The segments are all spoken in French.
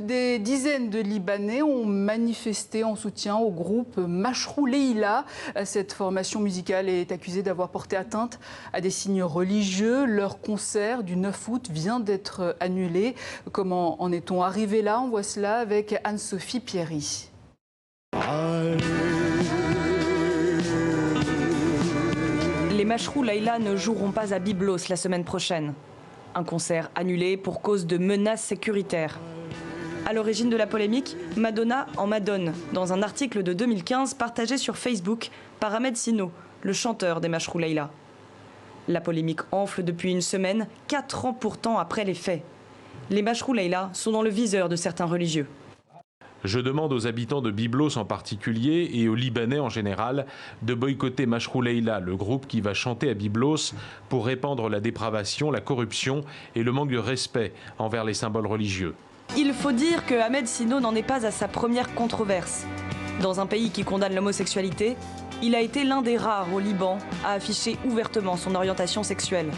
Des dizaines de Libanais ont manifesté en soutien au groupe Mashrou Leila. Cette formation musicale est accusée d'avoir porté atteinte à des signes religieux. Leur concert du 9 août vient d'être annulé. Comment en est-on arrivé là? On voit cela avec Anne-Sophie Pierry. Les Mashrou Leila ne joueront pas à Byblos la semaine prochaine. Un concert annulé pour cause de menaces sécuritaires. À l'origine de la polémique, Madonna en Madone, dans un article de 2015 partagé sur Facebook par Ahmed Sino, le chanteur des Mashrou Leila. La polémique enfle depuis une semaine, 4 ans pourtant après les faits. Les Mashrou Leila sont dans le viseur de certains religieux. Je demande aux habitants de Byblos en particulier et aux Libanais en général de boycotter Mashrou Leila, le groupe qui va chanter à Byblos pour répandre la dépravation, la corruption et le manque de respect envers les symboles religieux. Il faut dire que Ahmed Sino n'en est pas à sa première controverse. Dans un pays qui condamne l'homosexualité, il a été l'un des rares au Liban à afficher ouvertement son orientation sexuelle.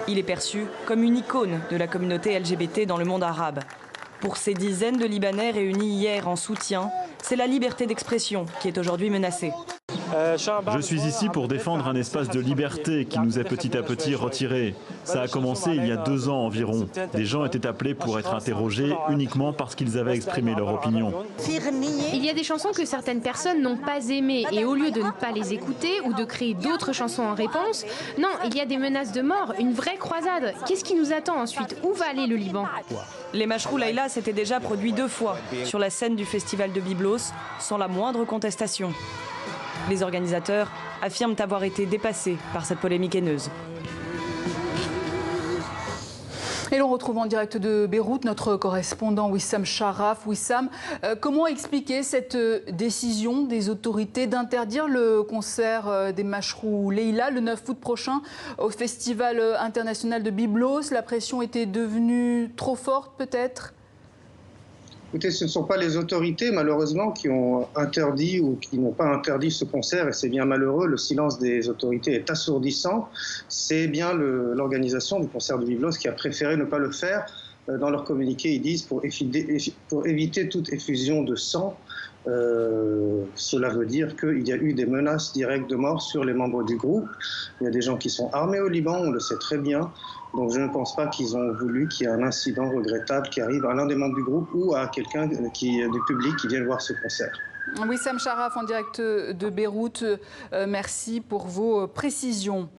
Il est perçu comme une icône de la communauté LGBT dans le monde arabe. Pour ces dizaines de Libanais réunis hier en soutien, c'est la liberté d'expression qui est aujourd'hui menacée. Je suis ici pour défendre un espace de liberté qui nous est petit à petit retiré. Ça a commencé il y a 2 ans environ. Des gens étaient appelés pour être interrogés uniquement parce qu'ils avaient exprimé leur opinion. Il y a des chansons que certaines personnes n'ont pas aimées et au lieu de ne pas les écouter ou de créer d'autres chansons en réponse, non, il y a des menaces de mort, une vraie croisade. Qu'est-ce qui nous attend ensuite? Où va aller le Liban? Les Mashrou Leila s'étaient déjà produits 2 fois sur la scène du festival de Byblos sans la moindre contestation. Les organisateurs affirment avoir été dépassés par cette polémique haineuse. Et l'on retrouve en direct de Beyrouth notre correspondant Wissam Charaf. Wissam, comment expliquer cette décision des autorités d'interdire le concert des Mashrou Leila le 9 août prochain au Festival international de Byblos? La pression était devenue trop forte peut-être? Écoutez, ce ne sont pas les autorités, malheureusement, qui ont interdit ou qui n'ont pas interdit ce concert, et c'est bien malheureux. Le silence des autorités est assourdissant. C'est bien l'organisation du concert de Byblos qui a préféré ne pas le faire. Dans leur communiqué, ils disent pour éviter toute effusion de sang. Cela veut dire qu'il y a eu des menaces directes de mort sur les membres du groupe. Il y a des gens qui sont armés au Liban, on le sait très bien. Donc je ne pense pas qu'ils ont voulu qu'il y ait un incident regrettable qui arrive à l'un des membres du groupe ou à quelqu'un du public qui vient voir ce concert. Wissam Charaf en direct de Beyrouth, merci pour vos précisions.